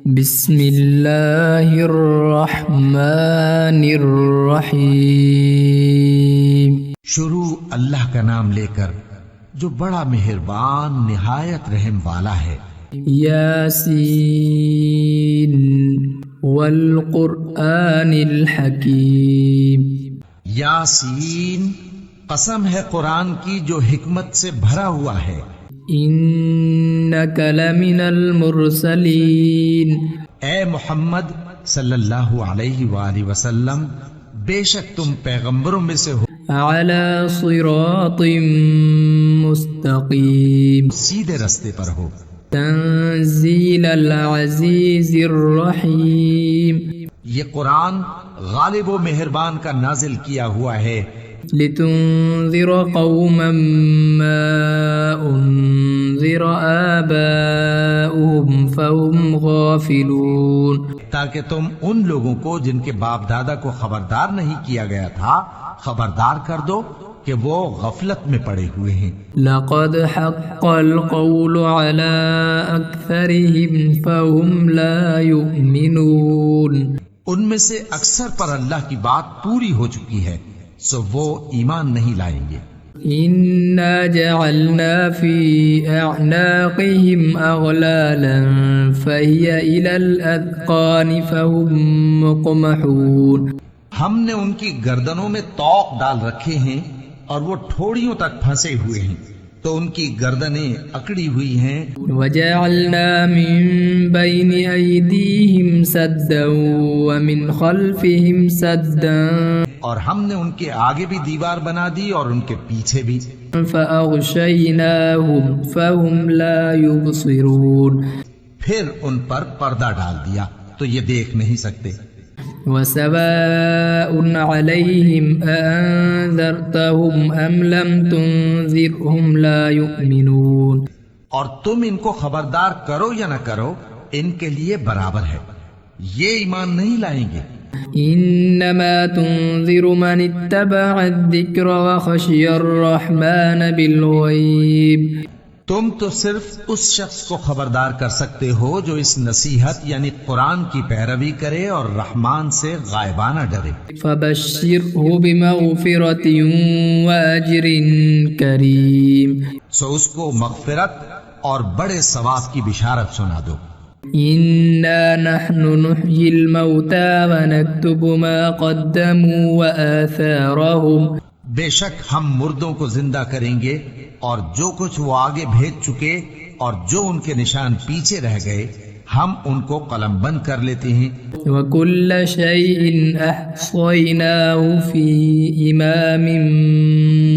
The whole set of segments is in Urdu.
بسم اللہ الرحمن الرحیم۔ شروع اللہ کا نام لے کر جو بڑا مہربان نہایت رحم والا ہے۔ یاسین والقرآن الحکیم۔ یاسین، قسم ہے قرآن کی جو حکمت سے بھرا ہوا ہے۔ انک لمن المرسلین۔ اے محمد صلی اللہ علیہ وآلہ وسلم، بے شک تم پیغمبروں میں سے ہو، علی صراط مستقیم، سیدھے رستے پر ہو۔ تنزیل العزیز الرحیم۔ یہ قرآن غالب و مہربان کا نازل کیا ہوا ہے، لتنذر قوما ما انذر آباؤهم فهم غافلون۔ تاکہ تم ان لوگوں کو جن کے باپ دادا کو خبردار نہیں کیا گیا تھا خبردار کر دو کہ وہ غفلت میں پڑے ہوئے ہیں۔ لقد حق القول على أكثرهم فهم لا يؤمنون۔ ان میں سے اکثر پر اللہ کی بات پوری ہو چکی ہے، سو وہ ایمان نہیں لائیں گے۔ إنا جعلنا في أعناقهم أغلالا فهي إلى الأذقان فهم مقمحون۔ ہم نے ان کی گردنوں میں طوق ڈال رکھے ہیں اور وہ ٹھوڑیوں تک پھنسے ہوئے ہیں، تو ان کی گردنیں اکڑی ہوئی ہیں۔ وجعلنا من بين أيديهم سدا ومن خلفهم سدا اور ہم نے ان کے آگے بھی دیوار بنا دی اور ان کے پیچھے بھی۔ فأغشيناهم فهم لا يبصرون۔ پھر ان پر پردہ ڈال دیا تو یہ دیکھ نہیں سکتے۔ وسواء عليهم أأنذرتهم أم لم تنذرهم لا يؤمنون۔ اور تم ان کو خبردار کرو یا نہ کرو، ان کے لیے برابر ہے، یہ ایمان نہیں لائیں گے۔ انما تنذر من اتبع الذکر وخشی الرحمن بالغیب۔ تم تو صرف اس شخص کو خبردار کر سکتے ہو جو اس نصیحت یعنی قرآن کی پیروی کرے اور رحمان سے غائبانہ ڈرے۔ فبشرہ بمغفرۃ واجر کریم۔ سو اس کو مغفرت اور بڑے ثواب کی بشارت سنا دو۔ انا نحن نحیی الموتى ونکتب ما قدموا وآثارهم۔ بے شک ہم مردوں کو زندہ کریں گے اور جو کچھ وہ آگے بھیج چکے اور جو ان کے نشان پیچھے رہ گئے ہم ان کو قلم بند کر لیتے ہیں۔ وَكُلَّ شَيْءٍ أَحْصَيْنَاهُ فِي إِمَامٍ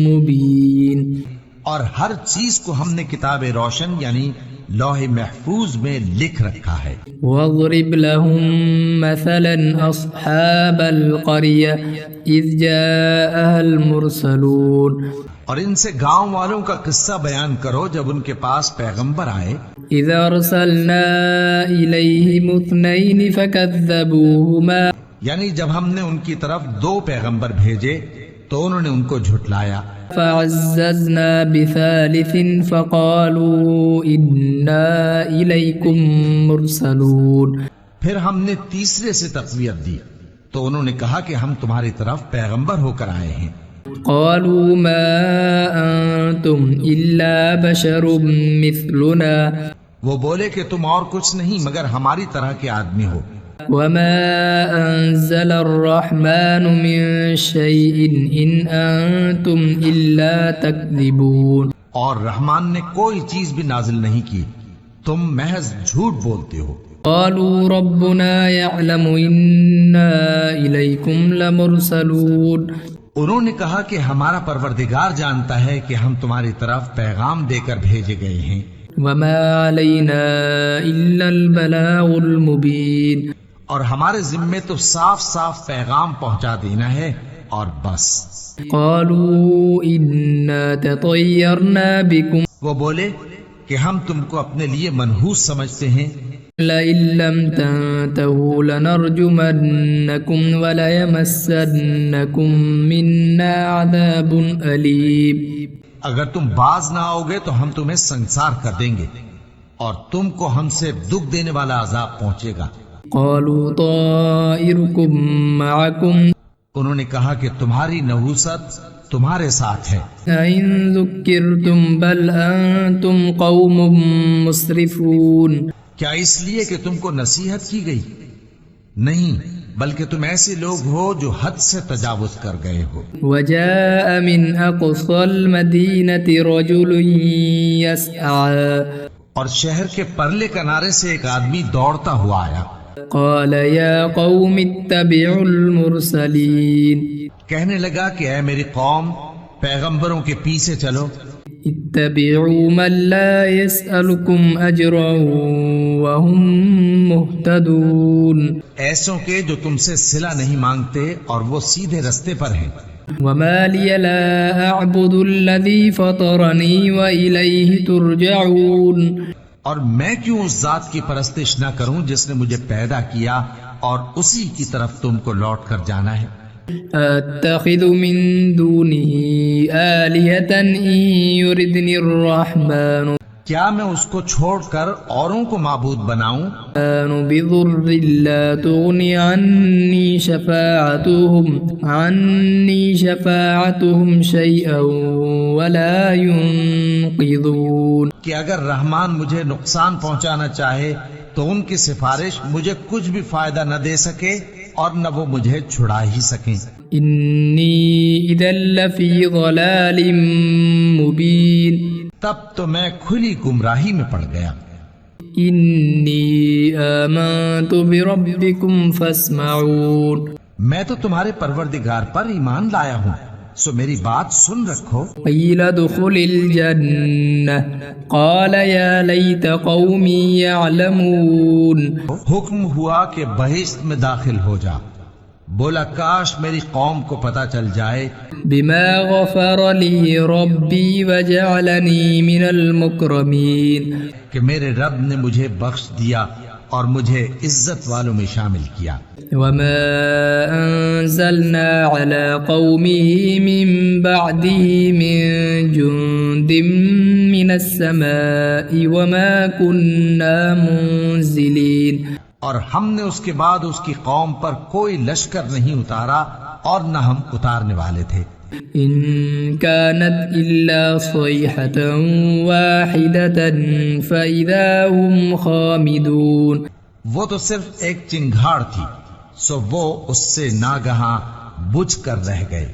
مُبِينٍ۔ اور ہر چیز کو ہم نے کتاب روشن یعنی لوح محفوظ میں لکھ رکھا ہے۔ وَاضْرِبْ لَهُمْ مَثَلًا أَصْحَابَ الْقَرْيَةِ إِذْ جَاءَهَا الْمُرْسَلُونَ۔ اور ان سے گاؤں والوں کا قصہ بیان کرو جب ان کے پاس پیغمبر آئے۔ إِذْ أَرْسَلْنَا إِلَيْهِمُ اثْنَيْنِ فَكَذَّبُوهُمَا۔ یعنی جب ہم نے ان کی طرف دو پیغمبر بھیجے تو انہوں نے ان کو جھٹلایا۔ فَعَزَّزْنَا بِثَالِثٍ فَقَالُوا إِنَّا إِلَيْكُمْ مُرْسَلُونَ۔ پھر ہم نے تیسرے سے تقویت دی تو انہوں نے کہا کہ ہم تمہاری طرف پیغمبر ہو کر آئے ہیں۔ قالوا ما أنتم إلا بشر مثلنا۔ وہ بولے کہ تم اور کچھ نہیں مگر ہماری طرح کے آدمی ہو۔ وما أنزل الرحمن من شيء إن أنتم إلا تكذبون۔ اور رحمان نے کوئی چیز بھی نازل نہیں کی، تم محض جھوٹ بولتے ہو۔ قالوا ربنا يعلم إنا إليكم لمرسلون۔ انہوں نے کہا کہ ہمارا پروردگار جانتا ہے کہ ہم تمہاری طرف پیغام دے کر بھیجے گئے ہیں۔ وما علينا إلا البلاغ المبين۔ اور ہمارے ذمے تو صاف صاف پیغام پہنچا دینا ہے اور بس۔ قالوا إنا تطيرنا بكم۔ وہ بولے کہ ہم تم کو اپنے لیے منحوس سمجھتے ہیں۔ لئن لم تنتهوا لنرجمنكم وليمسنكم منا عذاب أليم۔ اگر تم باز نہ آؤ گے تو ہم تمہیں سنسار کر دیں گے۔ اور تم کو ہم سے دکھ دینے والا عذاب پہنچے گا۔ قالوا طائركم معكم انہوں نے کہا کہ تمہاری نحوست تمہارے ساتھ ہے۔ أئن ذكرتم بل أنتم قوم مسرفون کیا اس لیے کہ تم کو نصیحت کی گئی؟ نہیں، بلکہ تم ایسے لوگ ہو جو حد سے تجاوز کر گئے ہو۔ وجاء من أقصى المدينة رجل يسعى اور شہر کے پرلے کنارے سے ایک آدمی دوڑتا ہوا آیا، قال يا قوم اتبعوا المرسلين کہنے لگا کہ اے میری قوم، پیغمبروں کے پیچھے چلو، اتبعوا من لا يسألكم أجرا وهم مهتدون ایسوں کے جو تم سے صلہ نہیں مانگتے اور وہ سیدھے رستے پر ہیں۔ وما لي لا أعبد الذي فطرني وإليه ترجعون اور میں کیوں اس ذات کی پرستش نہ کروں جس نے مجھے پیدا کیا اور اسی کی طرف تم کو لوٹ کر جانا ہے۔ أتخذ من دونه آلهة إن يردني الرحمن کیا میں اس کو چھوڑ کر اوروں کو معبود بناؤں؟ بضر لا تغني عني شفاعتهم شيئا ولا ينقذون کہ اگر رحمان مجھے نقصان پہنچانا چاہے تو ان کی سفارش مجھے کچھ بھی فائدہ نہ دے سکے اور نہ وہ مجھے چھڑا ہی سکیں۔ إني إذا لفي ضلال مبين تب تو میں کھلی گمراہی میں پڑ گیا۔ إني آمنت بربكم فاسمعون میں تو تمہارے پروردگار پر ایمان لایا ہوں، سو میری بات سن رکھو۔ قيل ادخل الجنة قال يا ليت قومي يعلمون حکم ہوا کہ بہشت میں داخل ہو جا، بولا کاش میری قوم کو پتہ چل جائے بما غفر لي ربي وجعلني من المكرمين کہ میرے رب نے مجھے بخش دیا اور مجھے عزت والوں میں شامل کیا۔ وما أنزلنا على قومه من بعده من جند من السماء وما كنا منزلين اور ہم نے اس کے بعد اس کی قوم پر کوئی لشکر نہیں اتارا اور نہ ہم اتارنے والے تھے۔ إن كانت إلا صيحة واحدة فإذا هم خامدون وہ تو صرف ایک چنگھاڑ تھی، سو وہ اس سے ناگہاں بجھ کر رہ گئے۔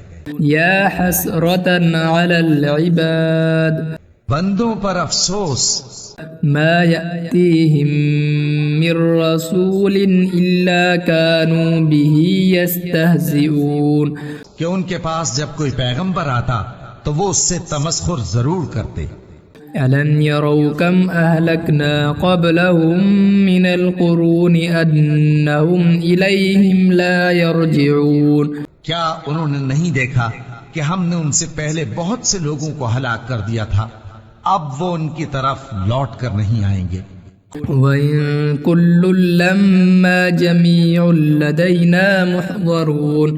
يا حسرة على العباد بندوں پر افسوس، ما يأتيهم من رسول إلا كانوا به يستهزئون کہ ان کے پاس جب کوئی پیغمبر آتا تو وہ اس سے تمسخر ضرور کرتے۔ ألم يروا كم أهلكنا قبلهم من القرون أنهم إليهم لا يرجعون کیا انہوں نے نہیں دیکھا کہ ہم نے ان سے پہلے بہت سے لوگوں کو ہلاک کر دیا تھا، اب وہ ان کی طرف لوٹ کر نہیں آئیں گے۔ وإن كل لما جميع لدينا محضرون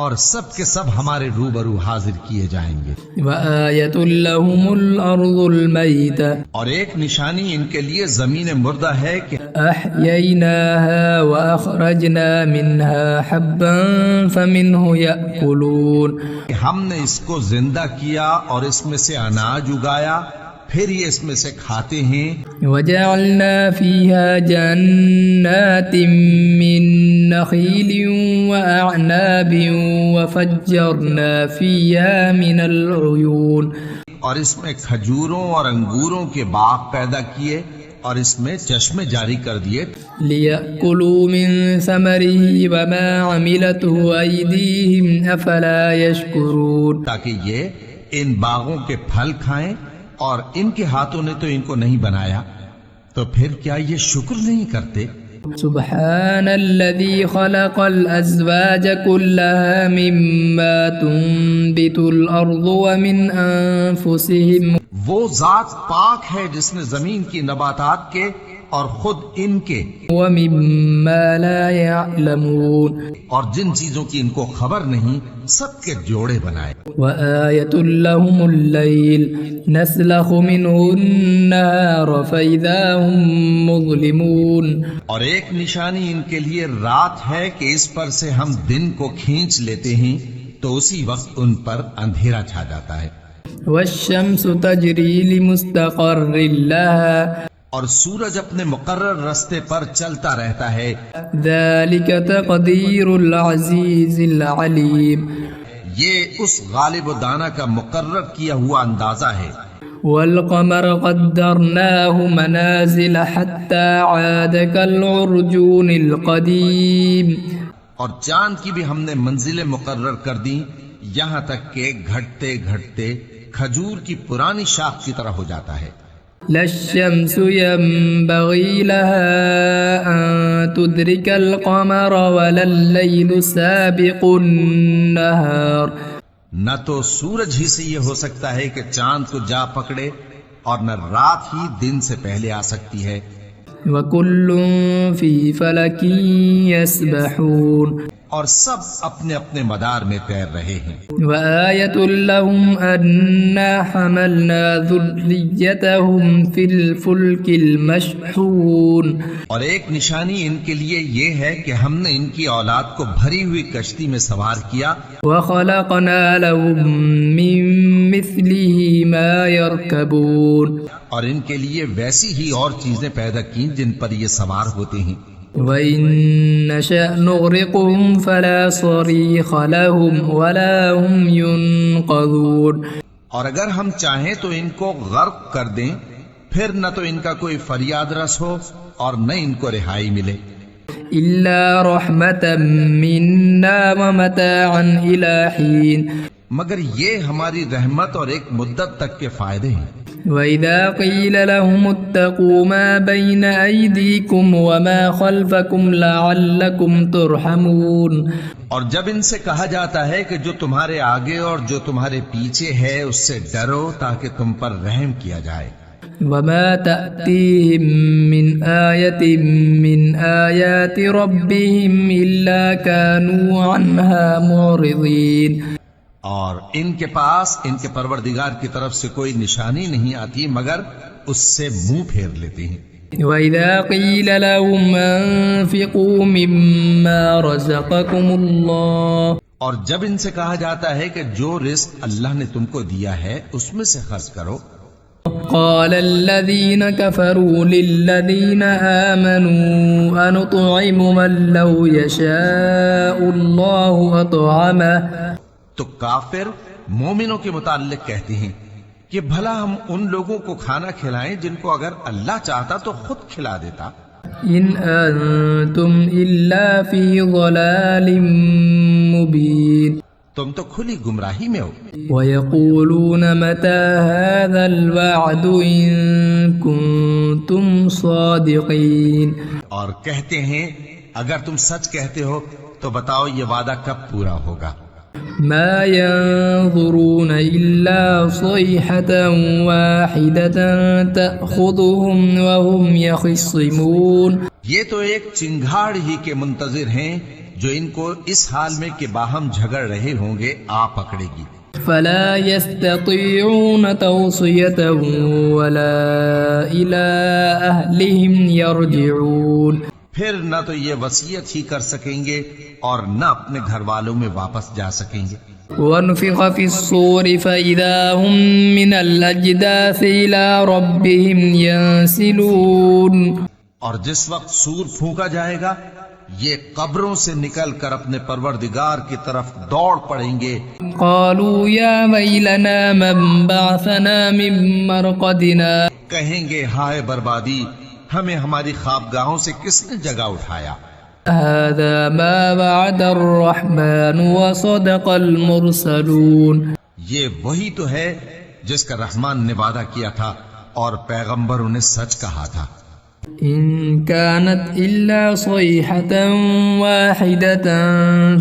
اور سب کے سب ہمارے روبرو حاضر کیے جائیں گے۔ وآية لهم الأرض الميتة اور ایک نشانی ان کے لیے زمین مردہ ہے کہ أحييناها وأخرجنا منها حبا فمنه يأكلون ہم نے اس کو زندہ کیا اور اس میں سے اناج اگایا، پھر یہ اس میں سے کھاتے ہیں۔ وجعلنا فيها جنات من نخيل وأعناب وفجرنا فيها من العيون اور اس میں کھجوروں اور انگوروں کے باغ پیدا کیے اور اس میں چشمے جاری کر دیے، ليأكلوا من ثمره وما عملته أيديهم أفلا يشكرون تاکہ یہ ان باغوں کے پھل کھائیں، اور ان کے ہاتھوں نے تو ان کو نہیں بنایا، تو پھر کیا یہ شکر نہیں کرتے؟ سبحان الذي خلق الأزواج كلها مما تنبت الأرض ومن أنفسهم وہ ذات پاک ہے جس نے زمین کی نباتات کے اور خود ان کے ومما لا يعلمون اور جن چیزوں کی ان کو خبر نہیں سب کے جوڑے بنائے. وآية لهم الليل نسلخ منه النهار فإذا هم مظلمون. اور ایک نشانی ان کے لیے رات ہے کہ اس پر سے ہم دن کو کھینچ لیتے ہیں تو اسی وقت ان پر اندھیرا چھا جاتا ہے. والشمس تجري لمستقر لها اور سورج اپنے مقرر راستے پر چلتا رہتا ہے. ذلك تقدير العزيز العليم. یہ اس غالب و دانا کا مقرر کیا ہوا اندازہ ہے. والقمر قدرناه منازل حتى عاد كالعرجون القديم. اور چاند کی بھی ہم نے منزلیں مقرر کر دی یہاں تک کہ گھٹتے گھٹتے کھجور کی پرانی شاخ کی طرح ہو جاتا ہے. لا الشمس ينبغي لها أن تدرك القمر ولا الليل سابق النهار. نہ تو سورج ہی سے یہ ہو سکتا ہے کہ چاند کو جا پکڑے اور نہ رات ہی دن سے پہلے آ سکتی ہے. وكل في فلك يسبحون. اور سب اپنے اپنے مدار میں تیر رہے ہیں. وآية لهم أنا حملنا ذريتهم في الفلك المشحون. اور ایک نشانی ان کے لیے یہ ہے کہ ہم نے ان کی اولاد کو بھری ہوئی کشتی میں سوار کیا. وخلقنا لهم من مثله ما يركبون. اور ان کے لیے ویسی ہی اور چیزیں پیدا کی جن پر یہ سوار ہوتے ہیں. وَإِن نَّشَأْ نُغْرِقْهُمْ فَلَا صَرِيخَ لَهُمْ وَلَا هُمْ يُنقَذُونَ. اور اگر ہم چاہیں تو ان کو غرق کر دیں پھر نہ تو ان کا کوئی فریاد رس ہو اور نہ ان کو رہائی ملے. إِلَّا رَحْمَةً مِّنَّا وَمَتَاعًا إِلَى حِينٍ. مگر یہ ہماری رحمت اور ایک مدت تک کے فائدے ہیں. وَإِذَا قِيلَ لَهُمُ اتَّقُوا مَا بَيْنَ أَيْدِيكُمْ وَمَا خَلْفَكُمْ لَعَلَّكُمْ تُرْحَمُونَ. اور جب ان سے کہا جاتا ہے کہ جو تمہارے آگے اور جو تمہارے پیچھے ہے اس سے ڈرو تاکہ تم پر رحم کیا جائے. وَمَا تَأْتِيهِم مِّنْ آيَةٍ مِّنْ آيَاتِ رَبِّهِمْ إِلَّا كَانُوا عَنْهَا مُعْرِضِينَ. اور ان کے پاس ان کے پروردگار کی طرف سے کوئی نشانی نہیں آتی مگر اس سے منہ پھیر لیتے ہیں. وَإِذَا قِيلَ لَهُمْ أَنفِقُوا مِمَّا رَزَقَكُمُ اللَّهُ. اور جب ان سے کہا جاتا ہے کہ جو رزق اللہ نے تم کو دیا ہے اس میں سے خرچ کرو. قال الذين كفروا للذين آمنوا أنطعم من لو يشاء الله أطعمه. تو کافر مومنوں کے متعلق کہتے ہیں کہ بھلا ہم ان لوگوں کو کھانا کھلائیں جن کو اگر اللہ چاہتا تو خود کھلا دیتا. إن أنتم إلا في ضلال مبين. تم تو کھلی گمراہی میں ہو. ويقولون متى هذا الوعد إن كنتم صادقين. اور کہتے ہیں اگر تم سچ کہتے ہو تو بتاؤ یہ وعدہ کب پورا ہوگا. ما ينظرون إلا صيحة واحدة تأخذهم وهم يخصمون. یہ تو ایک چنگھاڑ ہی کے منتظر ہیں جو ان کو اس حال میں کہ باہم جھگڑ رہے ہوں گے آ پکڑے گی. فلا يستطيعون توصية ولا إلى أهلهم يرجعون. پھر نہ تو یہ وصیت ہی کر سکیں گے اور نہ اپنے گھر والوں میں واپس جا سکیں گے. ونفخ في الصور فإذا هم من الأجداث إلى ربهم ينسلون. اور جس وقت سور پھونکا جائے گا یہ قبروں سے نکل کر اپنے پروردگار کی طرف دوڑ پڑیں گے. قالوا يا ويلنا من بعثنا من مرقدنا. کہیں گے ہائے بربادی ہمیں ہماری خوابگاہوں سے کس نے جگہ اٹھایا. هذا ما وعد الرحمن وصدق المرسلون. یہ وہی تو ہے جس کا رحمان نے وعدہ کیا تھا اور پیغمبروں نے سچ کہا تھا. إن كانت إلا صيحة واحدة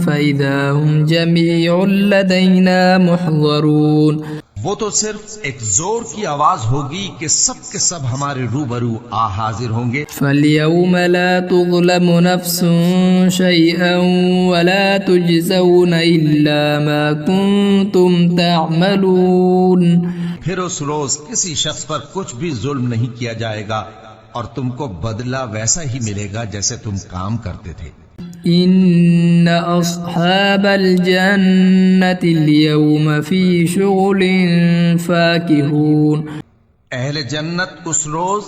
فإذا هم جميع لدينا محضرون. وہ تو صرف ایک زور کی آواز ہوگی کہ سب کے سب ہمارے روبرو آ حاضر ہوں گے. فَالْيَوْمَ لَا تُظْلَمُ نَفْسٌ شَيْئًا وَلَا تُجْزَوْنَ إِلَّا مَا كُنْتُمْ تَعْمَلُونَ. پھر اس روز کسی شخص پر کچھ بھی ظلم نہیں کیا جائے گا اور تم کو بدلہ ویسا ہی ملے گا جیسے تم کام کرتے تھے. إِنَّ أَصْحَابَ الْجَنَّةِ الْيَوْمَ فِي شُغُلٍ فَاكِهُونَ. اہل جنت اس روز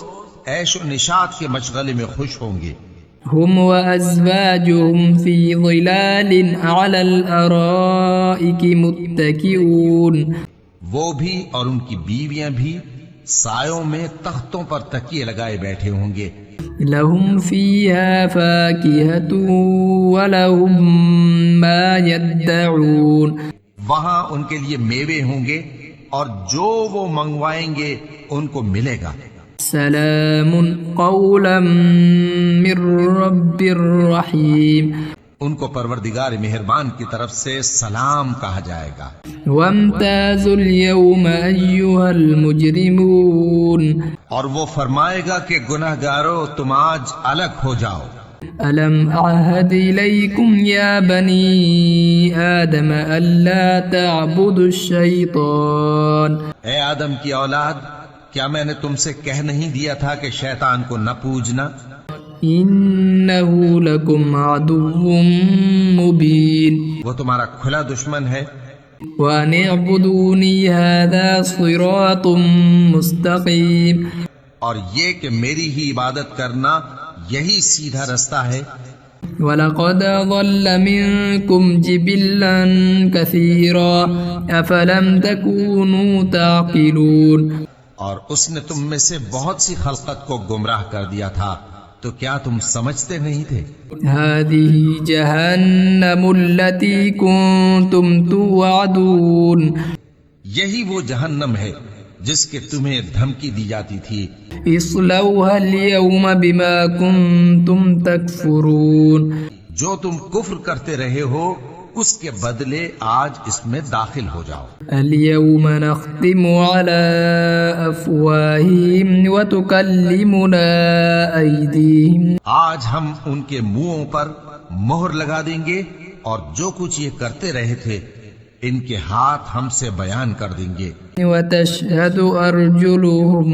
عیش و نشاط کے مشغلے میں خوش ہوں گے. هم وأزواجهم في ظلال على الأرائك متكئون. وہ بھی اور ان کی بیویاں بھی سایوں میں تختوں پر تکیے لگائے بیٹھے ہوں گے. لهم فيها فاكهة ولهم ما يدعون. وہاں ان کے لیے میوے ہوں گے اور جو وہ منگوائیں گے ان کو ملے گا. سلام قولا من رب الرحیم. ان کو پروردگار مہربان کی طرف سے سلام کہا جائے گا. وامتازوا اليوم أيها المجرمون. اور وہ فرمائے گا کہ گناہگارو تم آج الگ ہو جاؤ. ألم أعهد إليكم يا بني آدم ألا تعبدوا الشيطان. اے آدم کی اولاد، کیا میں نے تم سے کہہ نہیں دیا تھا کہ شیطان کو نہ پوجنا؟ إنه لكم عدو مبين. وہ تمہارا کھلا دشمن ہے. وأن اعبدوني هذا صراط مستقيم. اور یہ کہ میری ہی عبادت کرنا یہی سیدھا رستہ ہے. وَلَقَدْ ضَلَّ مِنكُمْ جِبِلًّا كَثِيرًا أَفَلَمْ تَكُونُوا تَعْقِلُونَ. اور اس نے تم میں سے بہت سی خلقت کو گمراہ کر دیا تھا، تو کیا تم سمجھتے نہیں تھے؟ هذه جهنم التي كنتم توعدون. یہی وہ جہنم ہے جس کے تمہیں دھمکی دی جاتی تھی. اصلوها اليوم بما كنتم تكفرون. جو تم کفر کرتے رہے ہو اس کے بدلے آج اس میں داخل ہو جاؤ. اليوم نختم على أفواههم وتكلمنا أيديهم. آج ہم ان کے منہوں پر مہر لگا دیں گے اور جو کچھ یہ کرتے رہے تھے ان کے ہاتھ ہم سے بیان کر دیں گے. وتشهد أرجلهم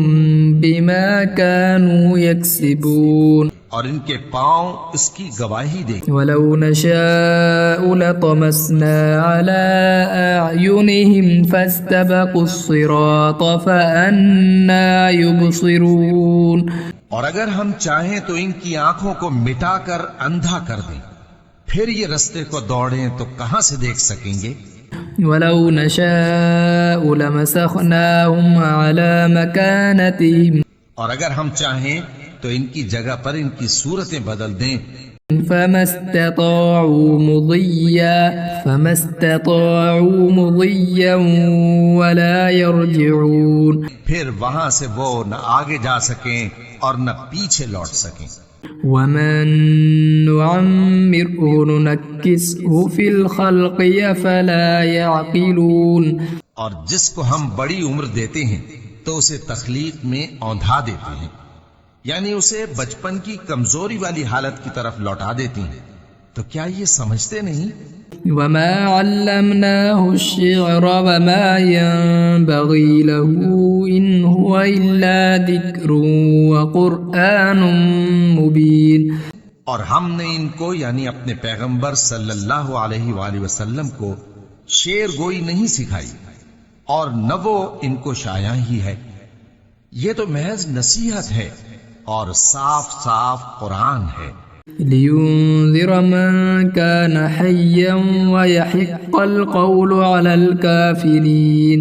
بما كانوا يكسبون. اور ان کے پاؤں اس کی گواہی دیں. ولو نشاء لطمسنا على أعينهم فاستبقوا الصراط فأنى يبصرون. اور اگر ہم چاہیں تو ان کی آنکھوں کو مٹا کر اندھا کر دیں، پھر یہ رستے کو دوڑیں تو کہاں سے دیکھ سکیں گے. ولو نشاء لمسخناهم على مكانتهم. اور اگر ہم چاہیں تو ان کی جگہ پر ان کی صورتیں بدل دیں. فما استطاعوا مضيا ولا يرجعون. پھر وہاں سے وہ نہ آگے جا سکیں اور نہ پیچھے لوٹ سکیں. ومن نعمره ننكسه في الخلق فلا يعقلون. اور جس کو ہم بڑی عمر دیتے ہیں تو اسے تخلیق میں اوندھا دیتے ہیں، یعنی اسے بچپن کی کمزوری والی حالت کی طرف لوٹا دیتے ہیں. تو کیا یہ سمجھتے نہیں؟ وما علمناه الشعر وما ينبغي له إن هو إلا ذكر وقرآن مبين. اور ہم نے ان کو یعنی اپنے پیغمبر صلی اللہ علیہ وآلہ وسلم کو شعر گوئی نہیں سکھائی اور نہ وہ ان کو شایع ہی ہے. یہ تو محض نصیحت ہے اور صاف صاف قرآن ہے. لينذر من كان حيا ويحق القول على الكافرين.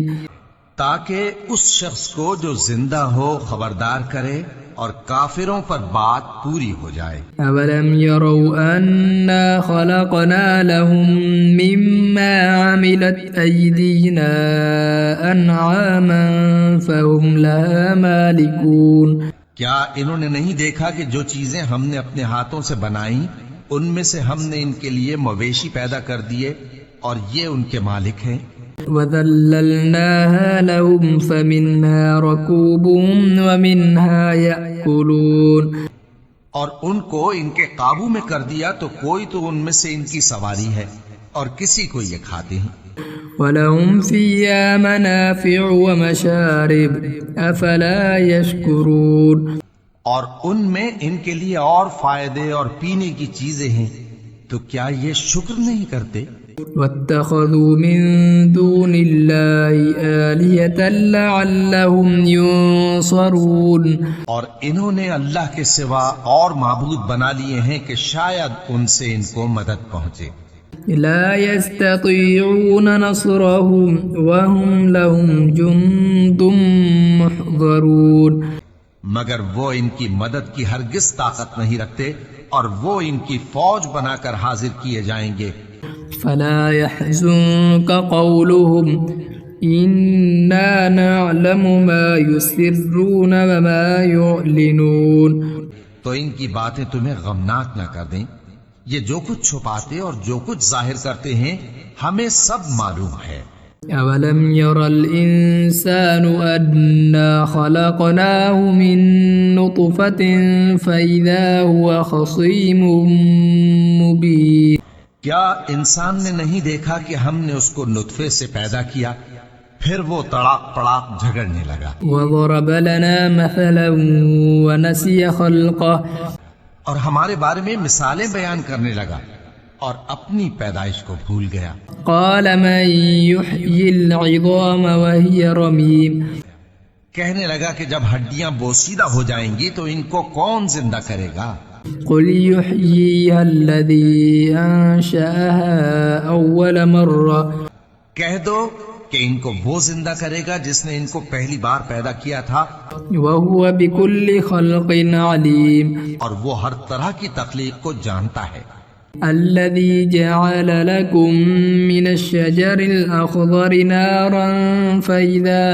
تاکہ اس شخص کو جو زندہ ہو خبردار کرے اور کافروں پر بات پوری ہو جائے. أولم يروا أنا خلقنا لهم مما عملت أيدينا أنعاما فهم لها مالكون. کیا انہوں نے نہیں دیکھا کہ جو چیزیں ہم نے اپنے ہاتھوں سے بنائیں ان میں سے ہم نے ان کے لیے مویشی پیدا کر دیے اور یہ ان کے مالک ہیں. وَذَلَّلْنَاهَا لَهُمْ فَمِنْهَا رَكُوبُهُمْ وَمِنْهَا يَأْكُلُونَ، اور ان کو ان کے قابو میں کر دیا تو کوئی تو ان میں سے ان کی سواری ہے اور کسی کو یہ کھاتے ہیں۔ وَلَهُمْ فِيهَا مَنَافِعُ وَمَشَارِبُ أَفَلَا يَشْكُرُونَ، اور ان میں ان کے لیے اور فائدے اور پینے کی چیزیں ہیں، تو کیا یہ شکر نہیں کرتے؟ وَاتَّخَذُوا مِن دُونِ اللَّهِ آلِهَةً لَعَلَّهُمْ يُنصَرُونَ، اور انہوں نے اللہ کے سوا اور معبود بنا لیے ہیں کہ شاید ان سے ان کو مدد پہنچے۔ لا يستطيعون نصرهم وهم لهم جند محضرون، مگر وہ ان کی مدد کی ہرگز طاقت نہیں رکھتے اور وہ ان کی فوج بنا کر حاضر کیے جائیں گے۔ فلا يحزنك قولهم إنا نعلم ما يسرون وما يعلنون، تو ان کی باتیں تمہیں غمناک نہ کر دیں، یہ جو کچھ چھپاتے اور جو کچھ ظاہر کرتے ہیں ہمیں سب معلوم ہے۔ أولم ير الإنسان أنا خلقناه من نطفة فإذا هو خصيم مبين، کیا انسان نے نہیں دیکھا کہ ہم نے اس کو نطفے سے پیدا کیا پھر وہ تڑاک پڑاک جھگڑنے لگا۔ وضرب لنا مثلا ونسي خلقه، اور ہمارے بارے میں مثالیں بیان کرنے لگا اور اپنی پیدائش کو بھول گیا۔ قال من يحيي العظام وهي رميم، کہنے لگا کہ جب ہڈیاں بوسیدہ ہو جائیں گی تو ان کو کون زندہ کرے گا؟ قل يحييها الذي أنشأها أول مرة، کہہ دو کہ ان کو وہ زندہ کرے گا جس نے ان کو پہلی بار پیدا کیا تھا، وهو بكل خلق عليم، اور وہ ہر طرح کی تخلیق کو جانتا ہے۔ الذي جعل لكم من الشجر الأخضر نارا فإذا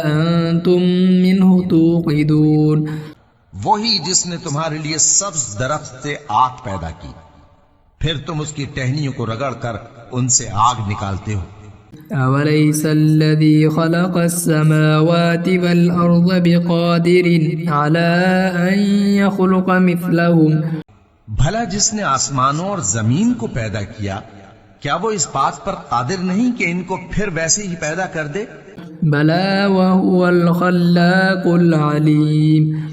أنتم منه توقدون، وہی جس نے تمہارے لیے سبز درخت سے آگ پیدا کی پھر تم اس کی ٹہنیوں کو رگڑ کر ان سے آگ نکالتے ہو۔ أوليس الذي خلق السماوات والأرض بقادر على أن يخلق مثلهم، بھلا جس نے آسمانوں اور زمین کو پیدا کیا کیا وہ اس بات پر قادر نہیں کہ ان کو پھر ویسے ہی پیدا کر دے؟ بلى وهو الخلاق العليم،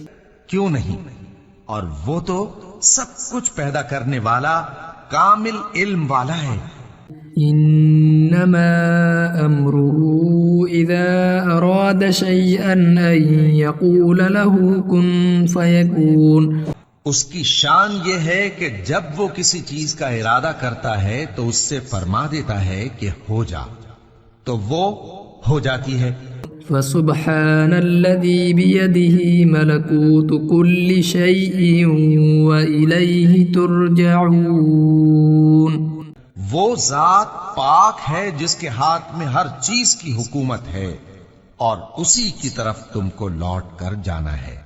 کیوں نہیں، اور وہ تو سب کچھ پیدا کرنے والا کامل علم والا ہے۔ إنما أمره إذا أراد شيئا أن يقول له كن فيكون، اس کی شان یہ ہے کہ جب وہ کسی چیز کا ارادہ کرتا ہے تو اس سے فرما دیتا ہے کہ ہو جا، تو وہ ہو جاتی ہے۔ فسبحان الذي بيده ملكوت كل شيء وإليه ترجعون، وہ ذات پاک ہے جس کے ہاتھ میں ہر چیز کی حکومت ہے اور اسی کی طرف تم کو لوٹ کر جانا ہے۔